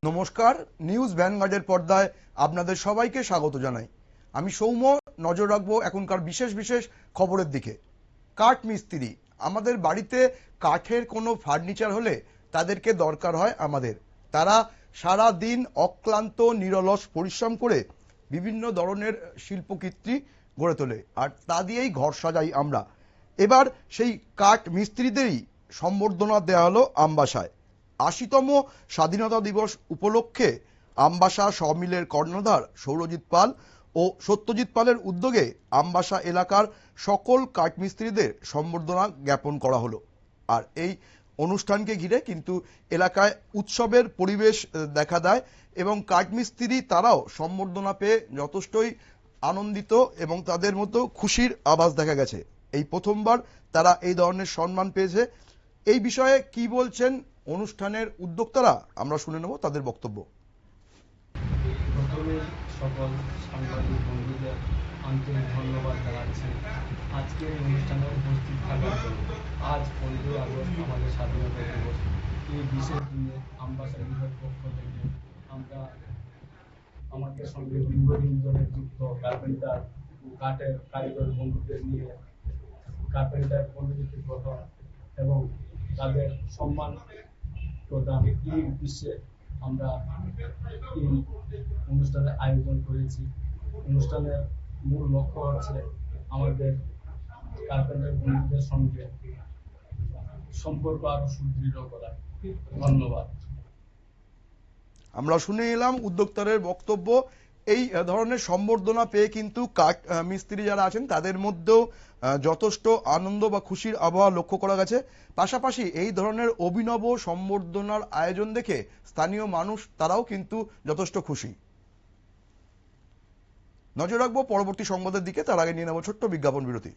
নমস্কার, নিউজ ভ্যানগার্ডের পর্দায় আপনাদের সবাইকে স্বাগত জানাই। আমি সৌম্য। নজর রাখবো এখনকার বিশেষ বিশেষ খবরের দিকে। কাঠ মিস্ত্রি, আমাদের বাড়িতে কাঠের কোনো ফার্নিচার হলে তাদেরকে দরকার হয় আমাদের। তারা সারা দিন অক্লান্ত নিরলস পরিশ্রম করে বিভিন্ন ধরনের শিল্পকীর্তি গড়ে তোলে, আর তা দিয়েই ঘর সাজাই আমরা। এবার সেই কাঠ মিস্ত্রিদেরই সম্বর্ধনা দেওয়া হলো আমবাসায়। ৮০তম স্বাধীনতা দিবস উপলক্ষে আমবাসা সমিলের কর্ণধার সৌরজিৎ পাল ও সত্যজিৎ পালের উদ্যোগে আমবাসা এলাকার সকল কাঠমিস্ত্রিদের সম্বর্ধনা জ্ঞাপন করা হলো। আর এই অনুষ্ঠানকে ঘিরে কিন্তু এলাকায় উৎসবের পরিবেশ দেখা দেয় এবং কাঠমিস্ত্রি তারাও সম্বর্ধনা পেয়ে যথেষ্টই আনন্দিত এবং তাদের মতো খুশির আভাস দেখা গেছে। এই প্রথমবার তারা এই ধরনের সম্মান পেয়েছে। এই বিষয়ে কি বলছেন অনুষ্ঠানের উদ্যোক্তারা, আমরা শুনে নেব তাদের বক্তব্য। প্রথমে সকল সাংবাদিক বন্ধুদের আন্তরিক ধন্যবাদ জানাচ্ছি আজকের এই অনুষ্ঠানে উপস্থিত থাকার জন্য। আজ 15ই আগস্ট আমাদের স্বাধীনতা দিবস। এই বিশেষ দিনে আমবাসা বিভাগ পক্ষ থেকে আমরা আমাদের সঙ্গে দীর্ঘদিন ধরে যুক্ত কার্পেন্টার ও কাঠের কারিগর বন্ধুদের নিয়ে কার্পেন্টার পরিচিতি গ্রহণ এবং তাদের সম্মান প্রদান এই উদ্দেশ্যে আমরা এই অনুষ্ঠানের আয়োজন করেছি। অনুষ্ঠানের মূল লক্ষ্য হচ্ছে আমাদের কার্পেন্টার বন্ধুদের সঙ্গে সম্পর্ক আরো সুদৃঢ় করা। ধন্যবাদ। আমরা শুনে এলাম উদ্যোক্তাদের বক্তব্য। এই ধরনের সম্বর্ধনা পেয়ে কিন্তু কাঠ মিস্ত্রি যারা আছেন তাদের মধ্যেও যথেষ্ট আনন্দ বা খুশির আবহাওয়া লক্ষ্য করা গেছে। পাশাপাশি এই ধরনের অভিনব সম্বর্ধনার আয়োজন দেখে স্থানীয় মানুষ তারাও কিন্তু যথেষ্ট খুশি। নজর রাখবো পরবর্তী সংবাদের দিকে, তার আগে নিয়ে নেব ছোট্ট বিজ্ঞাপন বিরতি।